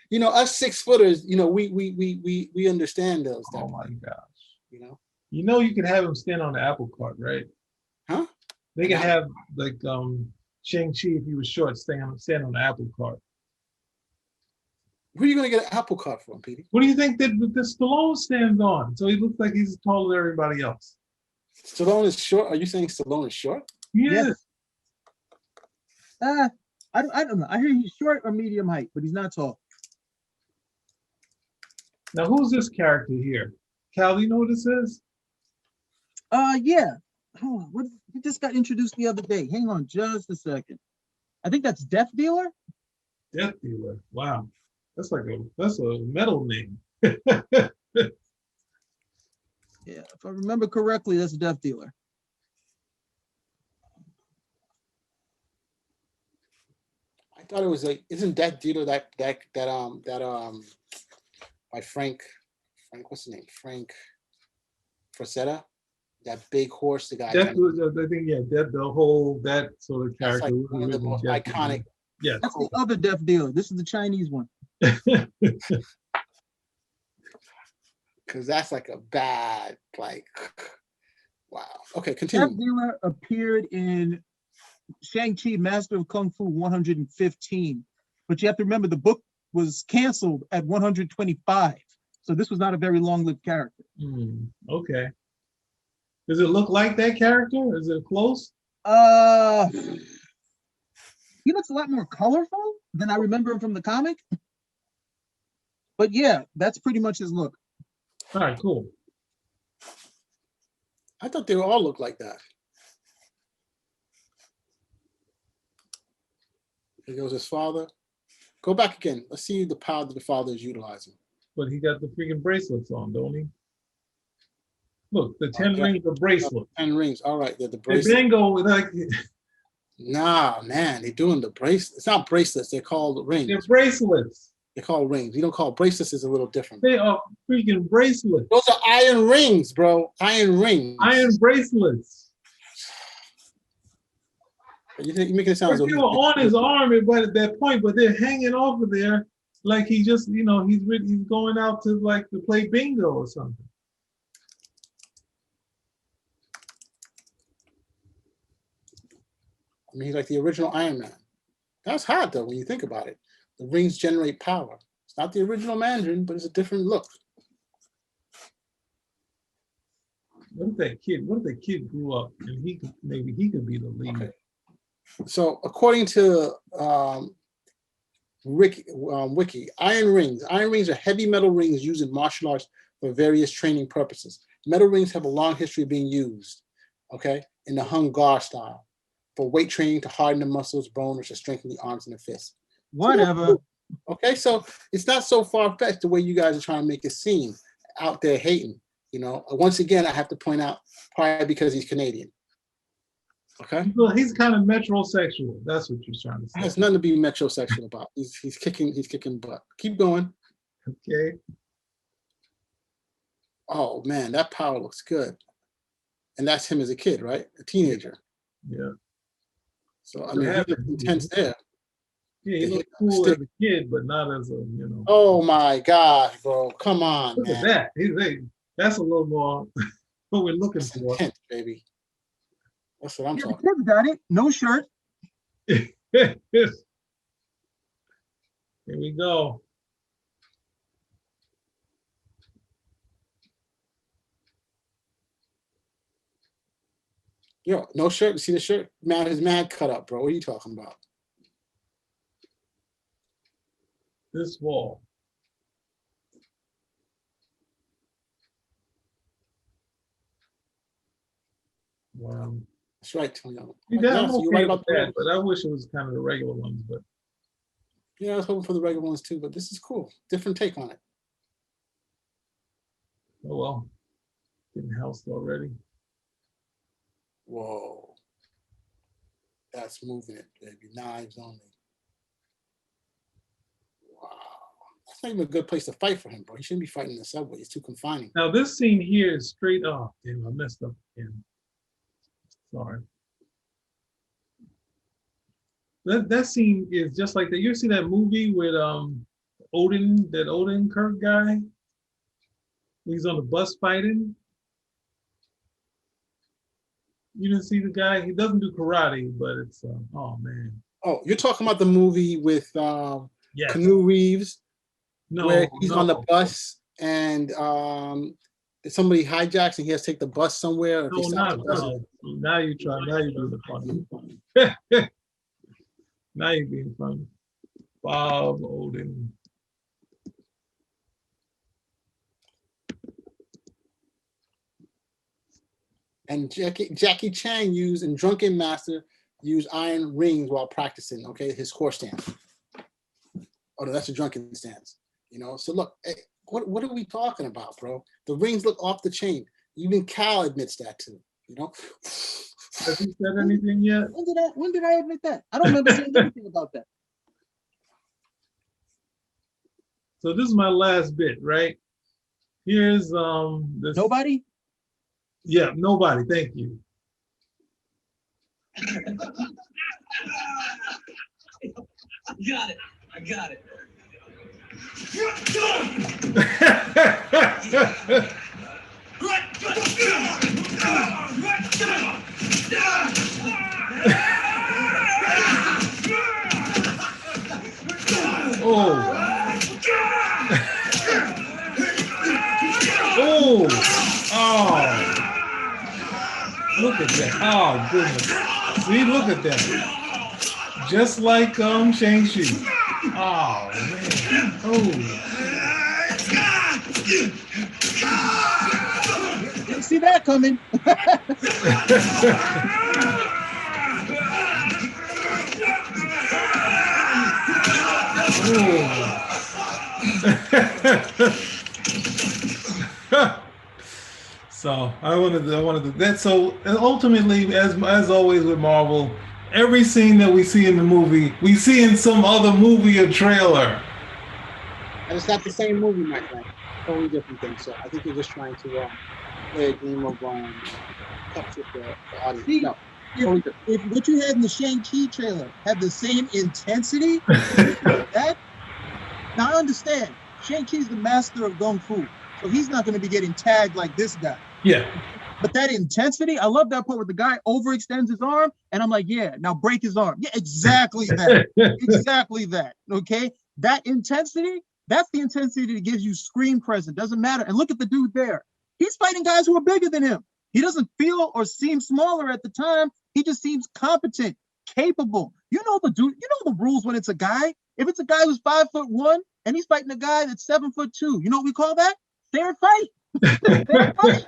Us 6-footers, we understand those. Oh my gosh. You you can have him stand on the apple cart, right? Huh? They can have like Shang-Chi if he was short, stand on the apple cart. Who are you gonna get an apple cart from, Petey? What do you think that the Stallone stands on? So he looks like he's as tall as everybody else. Stallone is short. Are you saying Stallone is short? Yes. I don't know. I hear he's short or medium height, but he's not tall. Now, who's this character here? Cal, do you know what this is? Yeah. Hold on. What he just got introduced the other day. Hang on just a second. I think that's Death Dealer. Death Dealer. Wow. That's a metal name. Yeah, if I remember correctly, that's Death Dealer. I thought it was like, isn't Death Dealer that by Frank, what's his name? Frank Frazetta? That big horse, the guy. I think, that sort of character. That's like one of the most iconic. Yes. That's the other Death Dealer. This is the Chinese one. Because that's like a bad, wow. Okay, continue. Death Dealer appeared in Shang-Chi, Master of Kung Fu 115. But you have to remember the book was canceled at 125. So this was not a very long-lived character. Okay. Does it look like that character? Is it close? He looks a lot more colorful than I remember him from the comic. But yeah, that's pretty much his look. All right, cool. I thought they all looked like that. Here goes his father. Go back again. Let's see the power that the father is utilizing. But he got the freaking bracelets on, don't he? Look, the 10 rings of bracelets. 10 rings. All right, they're the bracelets. Bingo, like. Nah, man, they're doing the bracelets. It's not bracelets. They're called rings. They're bracelets. They're called rings. You don't call bracelets. Is a little different. They are freaking bracelets. Those are iron rings, bro. Iron rings. Iron bracelets. You make it sound as though they were on his arm at that point, but they're hanging off of there like he just, he's going out to play bingo or something. I mean, he's like the original Iron Man. That's hard though when you think about it. The rings generate power. It's not the original Mandarin, but it's a different look. What if the kid grew up and maybe he could be the lead? Okay. So according to Wiki, iron rings are heavy metal rings used in martial arts for various training purposes. Metal rings have a long history of being used, okay, in the Hung Gar style, for weight training to harden the muscles, bone, or to strengthen the arms and the fists. Whatever. Okay, so it's not so far-fetched the way you guys are trying to make it seem out there hating. Once again, I have to point out, probably because he's Canadian. Okay. Well, he's kind of metrosexual. That's what you're trying to say. It has nothing to be metrosexual about. He's kicking butt. Keep going. Okay. Oh man, that power looks good. And that's him as a kid, right? A teenager. Yeah. So I mean, he looks intense there. Yeah, he looks cool as a kid, but not as a, Oh my gosh, bro! Come on, look man. at that. That's a little more what we're looking for, intense, baby. That's what I'm talking. The kid got it. No shirt. Here we go. Yo, no shirt. See the shirt? Man, his mad cut up, bro. What are you talking about? This wall. Wow. That's right, Tony Leung. Yeah, I'm so you're okay right with about the that, but I wish it was kind of the regular ones. But yeah, I was hoping for the regular ones too, but this is cool. Different take on it. oh well, getting housed already. Whoa. That's moving it, baby. Knives only. Wow. That's not even a good place to fight for him, bro. He shouldn't be fighting in the subway. It's too confining. Now this scene here is straight off. Damn, I messed up again. Sorry. That scene is just like that. You ever see that movie with Odin, that Odin Kirk guy? He's on the bus fighting. You didn't see the guy? He doesn't do karate, but it's oh man. Oh, you're talking about the movie with Yes. Keanu Reeves, No, where he's on the no. bus and somebody hijacks and he has to take the bus somewhere. If they No, stop not the bus, no. Now you try. Now you're doing the funny. Now you're being funny. Bob Odin. and Jackie Chieng used and Drunken Master used iron rings while practicing. Okay, his horse stance. Oh no, that's a drunken stance. You know. So look, hey, what are we talking about, bro? The rings look off the chain. Even Cal admits that too. You know. Has he said anything yet? When did I admit that? I don't remember saying anything about that. So this is my last bit, right? Here's this. Nobody? Yeah, nobody. Thank you. Got it. I got it. Oh. Oh. Oh. Look at that. Oh, goodness. See, look at that. Just like Shang-Chi. Oh, man. Oh. Didn't see that coming. So I wanted to that. So ultimately, as always with Marvel, every scene that we see in the movie, we see in some other movie or trailer. And it's not the same movie, my friend. Totally different thing. So I think you're just trying to play a game of capture the audience. See, No, totally different. if what you had in the Shang-Chi trailer had the same intensity, that now I understand. Shang-Chi's the master of Kung Fu, so he's not going to be getting tagged like this guy. Yeah. But that intensity, I love that part where the guy overextends his arm, and I'm like, yeah, now break his arm. Yeah, exactly that. Exactly that. Okay? That intensity, that's the intensity that gives you screen presence. Doesn't matter. And look at the dude there. He's fighting guys who are bigger than him. He doesn't feel or seem smaller at the time. He just seems competent, capable. You know the dude, you know the rules when it's a guy. If it's a guy who's 5'1" and he's fighting a guy that's 7'2", you know what we call that? Fair fight. Fair fight.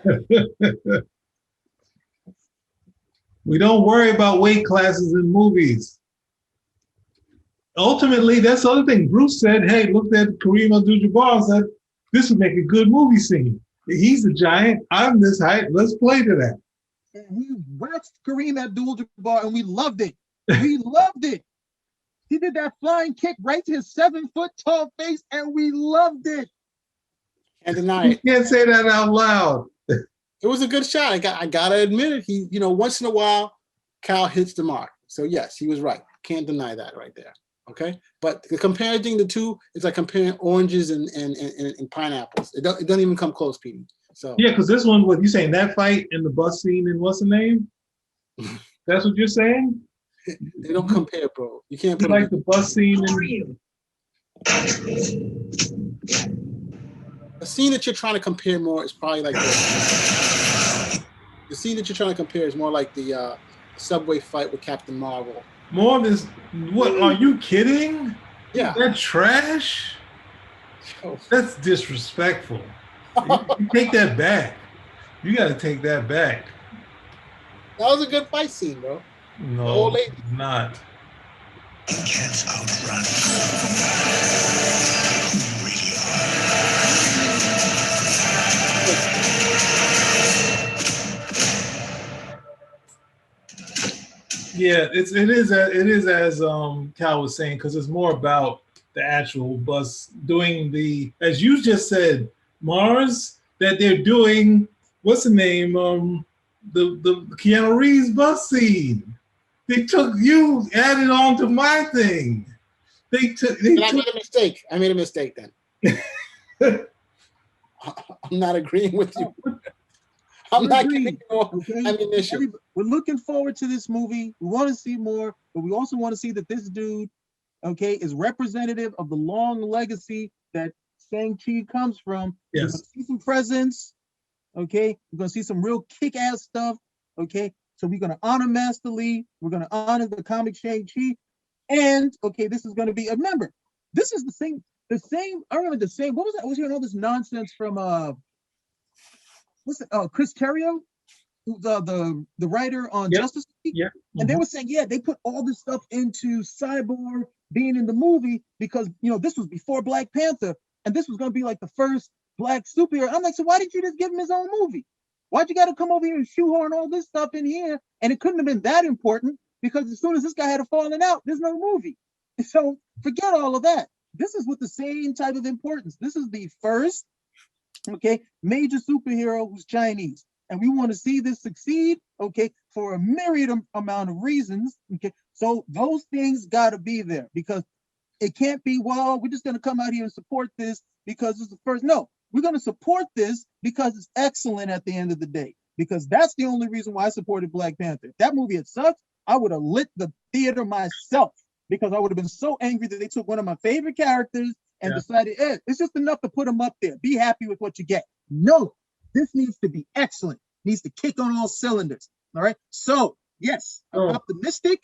We don't worry about weight classes in movies. Ultimately, that's the other thing. Bruce said, hey, looked at Kareem Abdul-Jabbar and said, this would make a good movie scene. He's a giant. I'm this height. Let's play to that. And we waxed Kareem Abdul-Jabbar and we loved it. We loved it. He did that flying kick right to his 7-foot-tall face and we loved it. Can't deny You it. can't say that out loud. It was a good shot. I gotta admit it. He, you know, once in a while, Cal hits the mark. So yes, he was right. Can't deny that right there. Okay, but comparing the two, it's like comparing oranges and pineapples. It doesn't even come close, Petey. So Yeah, because this one, what you saying, that fight in the bus scene in what's the name? That's what you're saying? they don't compare, bro. You can't You put like the bus scene Who are in you? a scene that you're trying to compare more is probably like this. The scene that you're trying to compare is more like the subway fight with Captain Marvel. More of this. What? Are you kidding? Yeah. That trash. Oh. That's disrespectful. You take that back. You got to take that back. That was a good fight scene, bro. No, old lady. not. You can't outrun who you really Yeah, it is as Cal was saying, because it's more about the actual bus doing the, as you just said, Mars, that they're doing, what's the name, the Keanu Reeves bus scene. They took you, added on to my thing. I made a mistake. I made a mistake then. I'm not agreeing with you. I'm not giving you more ammunition. We're looking forward to this movie. We want to see more, but we also want to see that this dude, okay, is representative of the long legacy that Shang-Chi comes from. Yes. We're going to see some presence, okay? We're going to see some real kick-ass stuff, okay? So we're going to honor Master Lee. We're going to honor the comic Shang-Chi. And, okay, this is going to be, remember, this is the same, I remember the same, what was that? I was hearing all this nonsense from, what's it? Chris Terrio, who's the writer on Justice League. Yeah. And they were saying, yeah, they put all this stuff into Cyborg being in the movie because, you know, this was before Black Panther, and this was going to be like the first Black superhero. I'm like, so why did you just give him his own movie? Why'd you got to come over here and shoehorn all this stuff in here? And it couldn't have been that important because as soon as this guy had a falling out, there's no movie. So forget all of that. This is with the same type of importance. This is the first, okay, major superhero who's Chinese. And we want to see this succeed, okay, for a myriad amount of reasons, okay? So those things got to be there because it can't be, well, we're just going to come out here and support this because it's the first. No, we're going to support this because it's excellent at the end of the day, because that's the only reason why I supported Black Panther. If that movie had sucked, I would have lit the theater myself because I would have been so angry that they took one of my favorite characters and decided, it's just enough to put him up there. Be happy with what you get. No, this needs to be excellent. Needs to kick on all cylinders. All right. So, yes, I'm optimistic.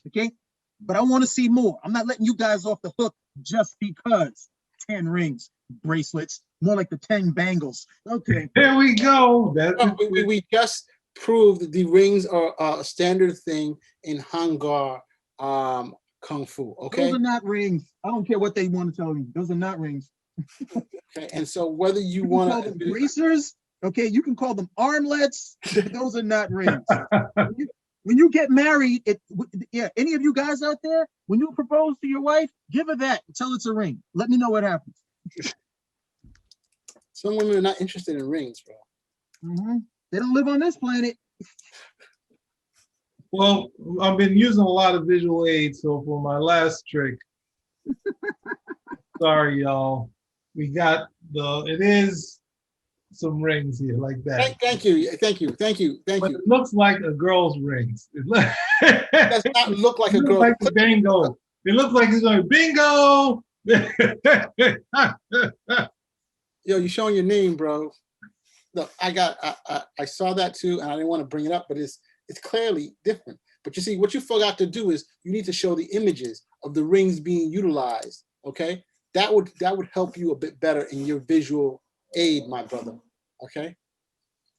Okay. But I want to see more. I'm not letting you guys off the hook just because 10 rings, bracelets, more like the 10 bangles. Okay. There we go. We just proved that the rings are a standard thing in Hangar Kung Fu. Okay. Those are not rings. I don't care what they want to tell you. Those are not rings. Okay. And so whether you want call them bracers, okay, you can call them armlets. Those are not rings. When you get married, any of you guys out there, when you propose to your wife, give her that until it's a ring. Let me know what happens. Some women are not interested in rings, bro. Mm-hmm. They don't live on this planet. Well, I've been using a lot of visual aids, so for my last trick, sorry, y'all. We got it is some rings here like that. Thank you. But it looks like a girl's rings. It does not look like a girl. Like a bingo. It looks like it's going bingo. Yo, you're showing your name, bro. Look, I saw that too, and I didn't want to bring it up, but it's clearly different. But you see, what you forgot to do is you need to show the images of the rings being utilized. Okay, that would help you a bit better in your visual aid, my brother. Okay.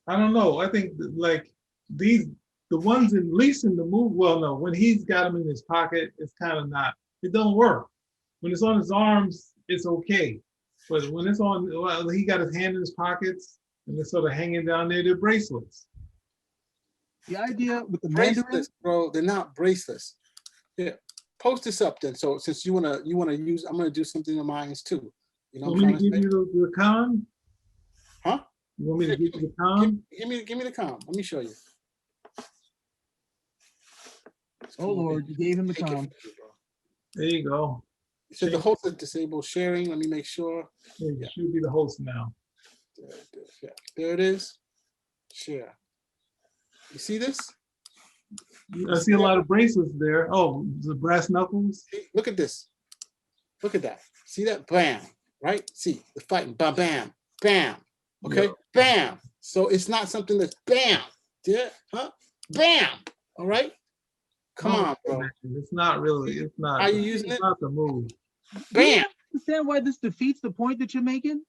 I don't know. I think like the ones at least in the movie. Well, no, when he's got them in his pocket, it's kind of not. It don't work. When it's on his arms, it's okay. But when it's on, well, he got his hand in his pockets and they're sort of hanging down there. They're bracelets. The idea with the bracelets, bro, they're not bracelets. Yeah, post this up then. So since you wanna use, I'm gonna do something of mine too. You know, want me to give you the con? Huh? You want me to give you the con? Give me the con. Let me show you. Oh Lord, you gave him the con. There you go. So the host is disabled sharing. Let me make sure. You should be the host now. There it is. Share. You see this? I see a lot of bracelets there. Oh, the brass knuckles. Look at this. Look at that. See that? Bam. Right? See the fighting. Bam, bam, bam. Okay. Yep. Bam. So it's not something that's bam, yeah, huh? Bam. All right. Come on, bro. It's not really. It's not. Are you using it's it? not the move. Do you Bam. understand why this defeats the point that you're making?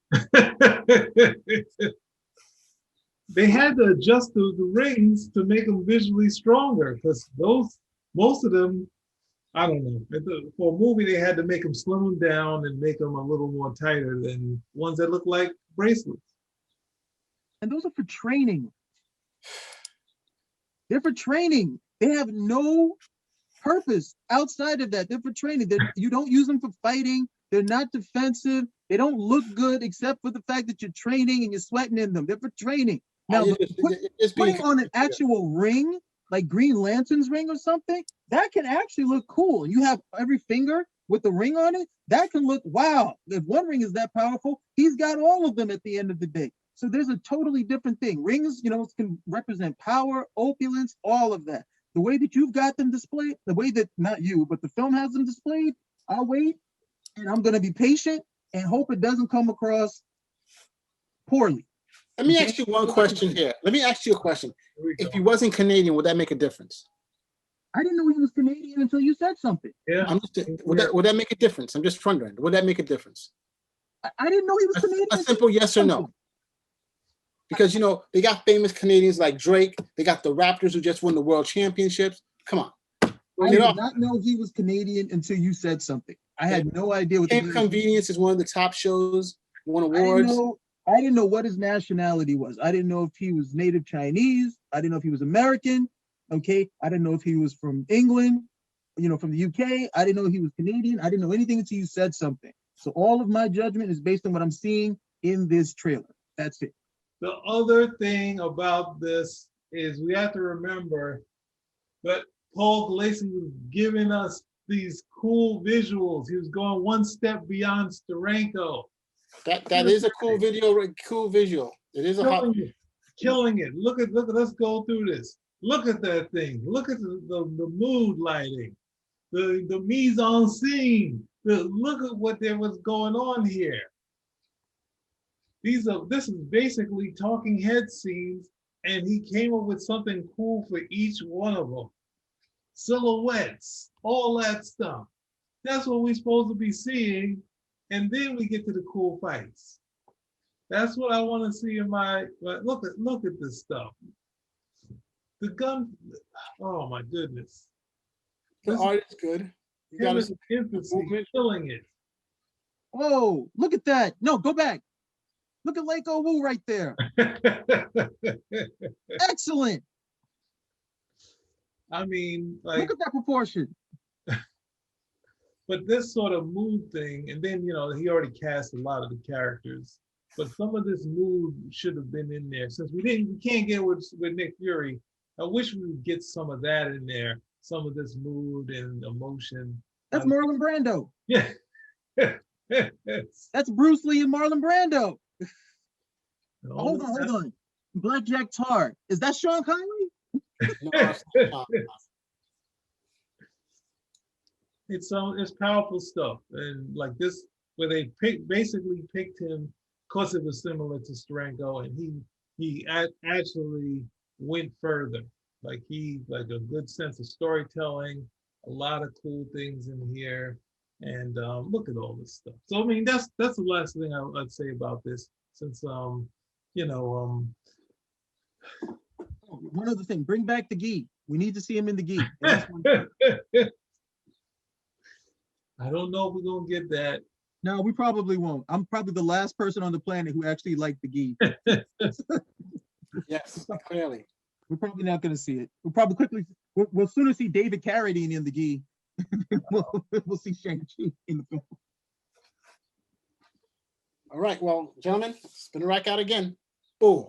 They had to adjust the rings to make them visually stronger because most of them, I don't know. For a movie, they had to make them slim them down and make them a little more tighter than ones that look like bracelets. And those are for training. They're for training. They have no purpose outside of that. They're for training. You don't use them for fighting. They're not defensive. They don't look good except for the fact that you're training and you're sweating in them. They're for training. Now, putting on an actual ring, like Green Lantern's ring or something, that can actually look cool. You have every finger with the ring on it. That can look, wow. If one ring is that powerful, he's got all of them at the end of the day. So there's a totally different thing. Rings, can represent power, opulence, all of that. The way that you've got them displayed, the way that, not you, but the film has them displayed, I'll wait, and I'm going to be patient and hope it doesn't come across poorly. Let me ask you one question here. Let me ask you a question. If he wasn't Canadian, would that make a difference? I didn't know he was Canadian until you said something. Yeah. Would that make a difference? I'm just wondering. Would that make a difference? I didn't know he was Canadian. A simple yes or no. Because, they got famous Canadians like Drake. They got the Raptors who just won the world championships. Come on. I did not know he was Canadian until you said something. I had no idea what Game Convenience is one of the top shows, won awards. I didn't know what his nationality was. I didn't know if he was native Chinese. I didn't know if he was American. Okay. I didn't know if he was from England, from the UK. I didn't know he was Canadian. I didn't know anything until you said something. So all of my judgment is based on what I'm seeing in this trailer. That's it. The other thing about this is we have to remember that Paul Gulacy was giving us these cool visuals. He was going one step beyond Steranko. That is a cool visual. It is killing it. Look at, let's go through this. Look at that thing. Look at the mood lighting, the mise en scene. Look at what there was going on here. This is basically talking head scenes, and he came up with something cool for each one of them. Silhouettes, all that stuff. That's what we're supposed to be seeing. And then we get to the cool fights. That's what I want to see in my, look at this stuff. The gun, oh my goodness. The art is good. You got to killing it. Oh, look at that. No, go back. Look at Lake Owu right there. Excellent. I mean, look at that proportion. But this sort of mood thing, and then, he already cast a lot of the characters, but some of this mood should have been in there. Since we can't get with Nick Fury, I wish we would get some of that in there, some of this mood and emotion. That's Marlon Brando. Yeah. That's Bruce Lee and Marlon Brando. Hold on. Blackjack Tar. Is that Sean Connery? No, it's powerful stuff, and like this, where they basically picked him, of course it was similar to Steranko, and he actually went further. Like a good sense of storytelling, a lot of cool things in here, and look at all this stuff. So I mean, that's the last thing I'd say about this, since One other thing, bring back the gi. We need to see him in the gi. I don't know if we're gonna get that. No, we probably won't. I'm probably the last person on the planet who actually liked the gi. Yes, clearly. We're probably not going to see it. We'll sooner see David Carradine in the gi. we'll see Shang-Chi in the film. All right, well, gentlemen, spin the rack out again. Boom.